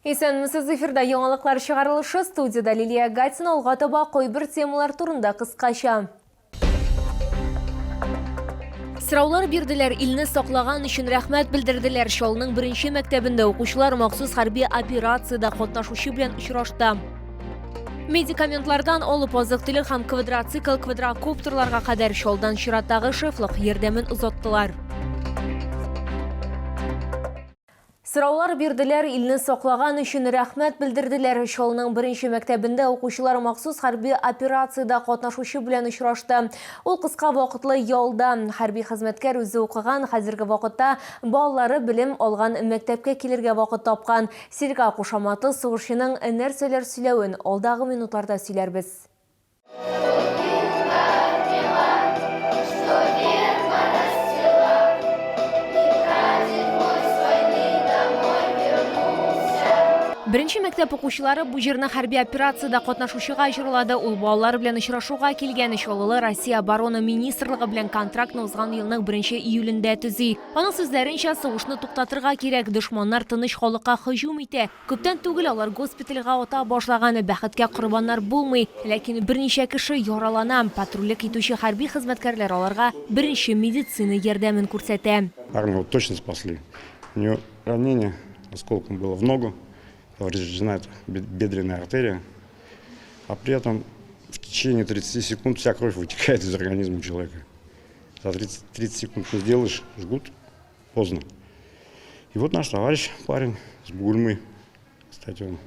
Исәнмесез, эфирда яңалыклар чыгарылышы, студияда Лилия Гатина, алга таба койбер темалар турында кыскача. Sıraулар бирделәр, илне саклаган өчен рәхмәт белдерделәр. Шалның беренче мәктәбендә укучылар махсус хәрби операциядә катнашучы белән очрашты. Медикаментлардан алып азык-төлек һәм квадроцикл, квадрокоптерларга кадәр шалдан чираттагы шефлык ярдәмен озаттылар. Sıraулар бирделәр, илне саклаган өчен рәхмәт белдерделәр. Шалның беренче мәктәбендә укучылар махсус хәрби операциядә катнашучы белән очрашты. Ул кыска вакытлы ялда хәрби хезмәткәр үзе укыган, хәзерге вакытта балалары белем алган мәктәпкә килергә вакыт тапкан. Сирга кушаматы сугышчының нәрсәләр сөйләвен алдагы минутларда сөйләрбез. Беренче мәктәп укучылары бу җирне хәрби операциядә катнашучыга җырлады. Ул балалар белән очрашуга килгән Шаллы Россия оборона министрлыгы белән контрактны узган елның 1 июлендә төзи. Аның сүзләренчә, сугышны туктатырга кирәк, дошманнар тыныч халыкка һөҗүм итә. Күптән түгел алар госпитальгә ата башлаган, бәхеткә корбаннар булмый, ләкин берничә кеше яралана. Патрульлек итүче хәрби хезмәткәрләр аларга беренче медицина ярдәмен күрсәтә. Армию точно спасли. У нее ранение осколком было в ногу. Повреждена бедренная артерия, а при этом в течение 30 секунд вся кровь вытекает из организма человека. За 30 секунд не сделаешь, жгут, поздно. И вот наш товарищ, парень с Бугульмы, кстати, он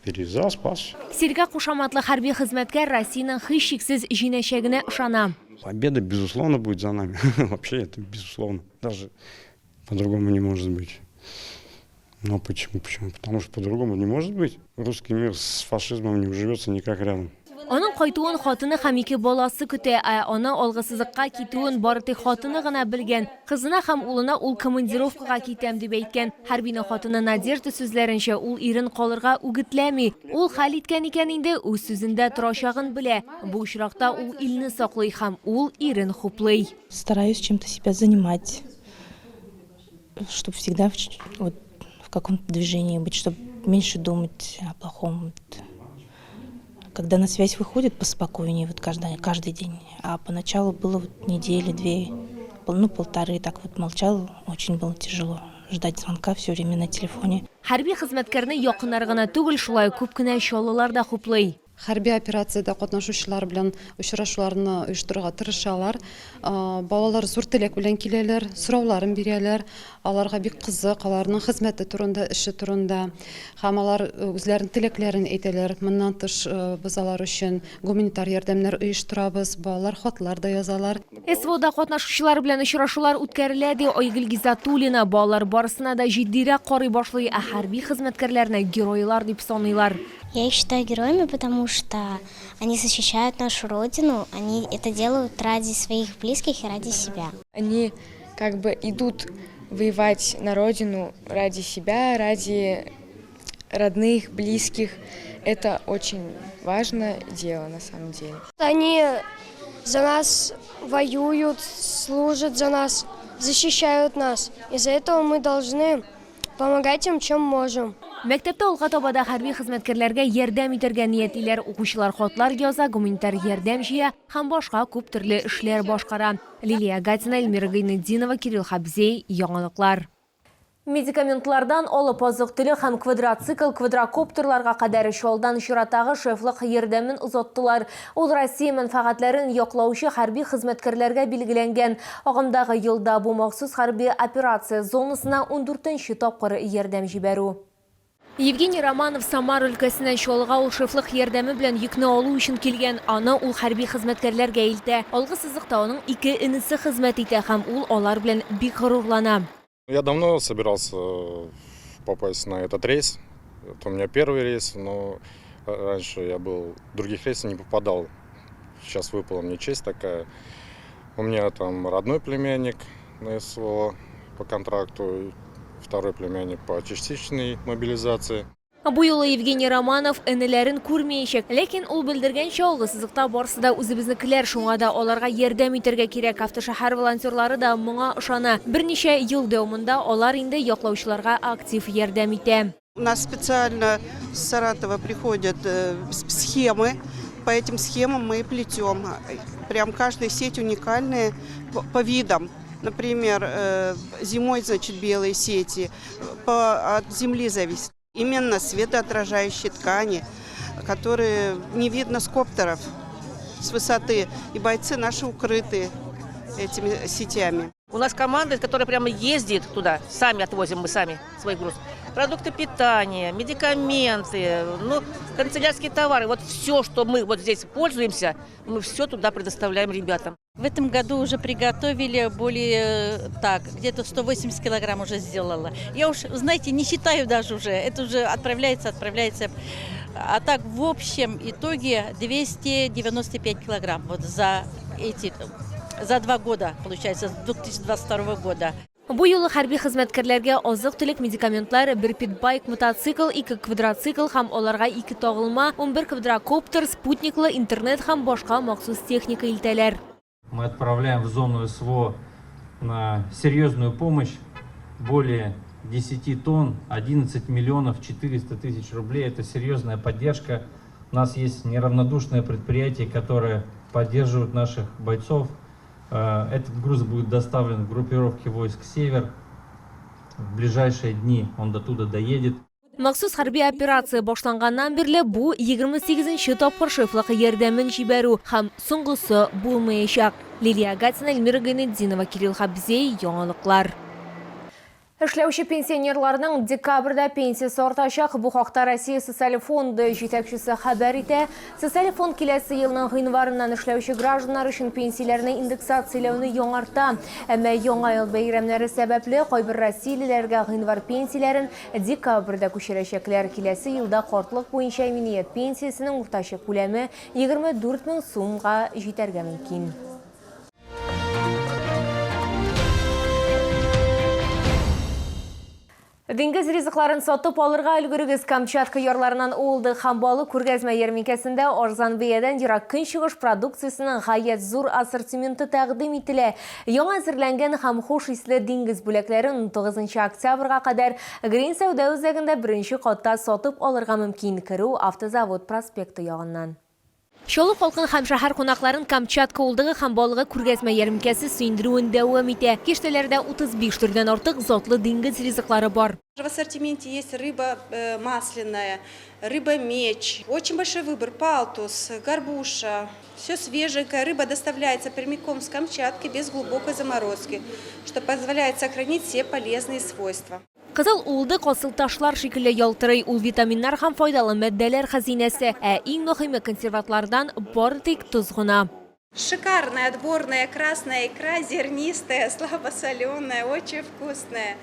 перевязал, спас. Сирга кушаматлы хәрби хезмәткәр Россиянең һичшиксез җиңәчәгенә ышана. Победа, безусловно, будет за нами. Вообще это безусловно. Даже по-другому не может быть. Но почему? Почему? Потому что по-другому не может быть. Русский мир с фашизмом не уживется никак рядом. Аның кайтуын хатыны һәм ике баласы көтә, аны алгысызлыкка китүен бары тик хатыны гына белгән. Кызына һәм улына ул командировкага китәм дип әйткән. Хәрбине хатыны Надежда сүзләренчә, ул ирен калырга үгетләми. Ул хәл иткән икән инде, үз сүзендә торачагын белә. Бу очракта ул илне саклый һәм ул ирен хуплый. Стараюсь чем-то себя занимать, чтобы всегда в каком-то движении быть, чтобы меньше думать о плохом. Когда на связь выходит, поспокойнее каждый день. А поначалу было недели, две, полторы, так вот молчал, очень было тяжело. Ждать звонка все время на телефоне. Хәрби хезмәткәрне якыннар гына түгел, шулай күп кенә шаллылар да хуплый. Хәрби операциядә катнашучылар белән очрашуларны оештырырга тырышалар. Балалар зур теләк белән киләләр, сорауларын бирәләр. Аларга бик кызык, аларның хезмәте турында, эше турында. Һәм алар үзләренең теләкләрен әйтәләр. Моннан тыш без алар өчен гуманитар ярдәмнәр оештырабыз. Балалар хатлар да язалар. СВОда катнашучылар белән очрашулар үткәрелә ди Айгөл Гизатуллина. Балалар барысына да җитдирәк карый башлый, ә хәрби хезмәткәрләрне геройлар дип саныйлар. Я их считаю героями, потому что они защищают нашу родину, они это делают ради своих близких и ради себя. Они как бы идут воевать на родину ради себя, ради родных, близких. Это очень важное дело на самом деле. Они за нас воюют, служат за нас, защищают нас. Из-за этого мы должны помогать им, чем можем. Мәктәптә алга табада хәрби хезмәткәрләргә ярдәм итәргә ниятлиләр, укучылар хатлар яза, гуманитар ярдәм җыя һәм башка күп төрле эшләр башкара. Лилия Гатина, Эльмира Гайнетдинова, Кирилл Хабзей, яңалыклар. Медикаментлардан алып азык-төлек һәм квадроцикл, квадрокоптерларга кадәр шалдан чираттагы шефлык ярдәмен озаттылар. Ул Россия мәнфәгатьләрен яклаучы хәрби хезмәткәрләргә билгеләнгән. Агымдагы елда бу махсус хәрби операция зонасына 14нче тапкыр ярдәм җибәрү. Евгений Романов Самар өлкәсеннән Шалга ул шефлык ярдәме белән йөкне алу өчен килгән. Аны ул хәрби хезмәткәрләргә илтә. Алгы сызыкта аның ике инесе хезмәт итә һәм ул алар белән бик горурлана. Я давно собирался попасть на этот рейс. Это у меня первый рейс, но раньше я был в других рейсах не попадал. Сейчас выпала мне честь такая. У меня там родной племянник на СВО по контракту. Второй племянник по частичной мобилизации. Бу юлы Евгений Романов энеләрен күрмәячәк, ләкин ул белдергәнчә алгысызлыкта барсы да үзебезнекеләр, шуңа да аларга ярдәм итәргә кирәк. Автошәһәр волонтерлары да моңа ышана. Берничә ел дәвамында алар инде яклаучыларга актив ярдәм итә. У нас специально с Саратова приходят схемы. По этим схемам мы плетем. Прям каждая сеть уникальная по видам. Например, зимой, значит, белые сети. От земли зависит. Именно светоотражающие ткани, которые не видно с коптеров, с высоты. И бойцы наши укрыты этими сетями. У нас команда, которая прямо ездит туда, сами отвозим мы сами свой груз. Продукты питания, медикаменты, канцелярские товары. Вот все, что мы вот здесь пользуемся, мы все туда предоставляем ребятам. В этом году уже приготовили где-то 180 килограмм уже сделала. Я уж, знаете, не считаю даже уже, это уже отправляется. А так в общем итоге 295 килограмм вот за 2 года, получается, с 2022 года. Бу юлы хәрби хезмәткәрләргә азык-төлек, медикаментлар, бер питбайк мотоцикл, 2 квадроцикл һәм аларга 2 тагылма, 11 квадрокоптер, спутниклы, интернет һәм башка махсус техника илтәләр. Мы отправляем в зону СВО на серьезную помощь более 10 тонн, 11 миллионов 400 тысяч рублей. Это серьезная поддержка. У нас есть неравнодушное предприятие, которое поддерживает наших бойцов. Этот груз будет доставлен в группировке войск «Север». В ближайшие дни он до туда доедет. Махсус хәрби операция башланганнан бирле бу 28-нче тапкыр шифлык ярдәмен җибәрү һәм соңгысы булмаячак. Лилия Гатина, Эльмира Гайнетдинова, Кирилл Хабзей, яңалыклар. Эшләүче пенсионерларның декабрьдә пенсиясе артачак. Бу хакта Россия социаль фонды җитәкчесе хәбәр итә. Социаль фонд киләсе елның гыйнварыннан эшләүче гражданнар өчен пенсияләрне индексацияләүне яңарта. Әмма яңа ел бәйрәмнәре сәбәпле кайбер россиялеләргә гыйнвар пенсияләрен декабрьдә күчерәчәкләр. Киләсе елда картлык буенча иминият пенсиясенең уртача күләме 24 мең сумга җитәргә мөмкин. Диңгез ризыкларын сатып алырга өлгерегез. Камчатка ярларынан олды хамбалы күргәзмә ярминкәсендә арзан бәядән ерак көнчыгыш продукциясының гаять зур ассортименты тәкъдим ителә. Яңа әзерләнгән һәм хуш исле диңгез бүләкләрен 19 октябрьгә кадәр Грин сәүдә үзәгендә беренче катта сатып алырга мөмкин. Керү Автозавод проспекты ягыннан. Шолы халкын һәм шәһәр кунакларын Камчатка улдыгы һәм балыгы күргәзмә ярминкәсе сөендерүен дәвам итә. Киштәләрдә 35 төрдән артык затлы диңгез ризыклары бар. В ассортименте есть рыба масляная, рыба меч, очень большой выбор, палтус, горбуша, все свеженькое. Рыба доставляется прямиком с Камчатки без глубокой заморозки, что позволяет сохранить все полезные свойства. Кызыл улды касыл ташлар шикелле ялтырый, ул витаминнар һәм файдалы матдәләр хәзинәсе, ә иң мөһиме консерватлардан бары тик туз гына. Шикарная отборная красная икра, зернистая, слабосоленая, очень вкусная,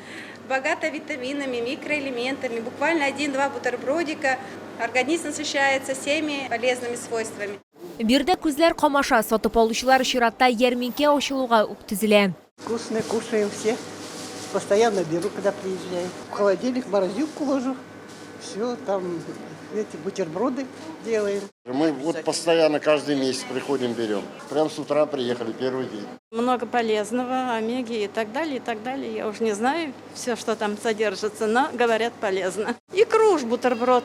богата витаминами, микроэлементами. Буквально 1-2 бутербродика, организм насыщается всеми полезными свойствами. Бирдә күзләр камаша, сатып алучылар чиратта ярминкә ачылуга ук төзелә. Вкусные, кушаем все. Постоянно беру, когда приезжаю. В холодильник, в морозилку ложу. Все, там эти бутерброды делаем. Мы вот постоянно каждый месяц приходим, берем. Прям с утра приехали, первый день. Много полезного, омеги и так далее, и так далее. Я уже не знаю все, что там содержится, но говорят полезно. Икру уж бутерброд.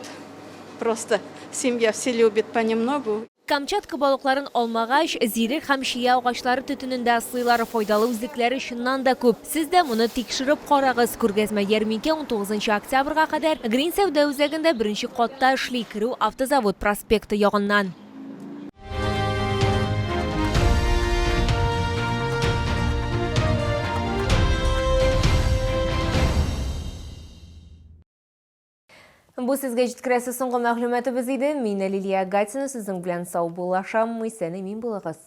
Просто семья все любит понемногу. Камчатка балыкларын алмагач, зирек һәм шия агачлары төтенендә сыйлары файдалы үзлекләре шуннан да күп. Сез дә моны тикшереп карагыз. Күргәзмә ярминкә 19 октябрьгә кадәр Грин сәүдә үзәгендә беренче катта эшли. Керү Автозавод проспекты ягыннан. Бу сезгә җиткерәсе соңгы мәгълүматыбыз иде. Мин Лилия Гатина, сезнең белән сау булашам. Исән-имин булыгыз.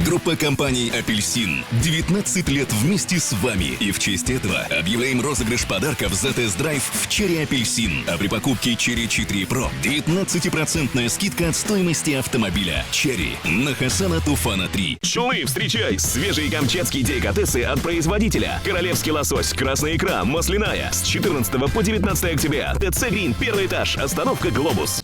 Группа компаний «Апельсин» 19 лет вместе с вами. И в честь этого объявляем розыгрыш подарков за тест-драйв в Cherry Апельсин. А при покупке Cherry 4 Pro 19% скидка от стоимости автомобиля. Cherry на Хасана Туфана 3. Шулы, встречай! Свежие камчатские деликатесы от производителя. Королевский лосось, красная икра, масляная. С 14 по 19 октября. ТЦ Грин, первый этаж, остановка Глобус.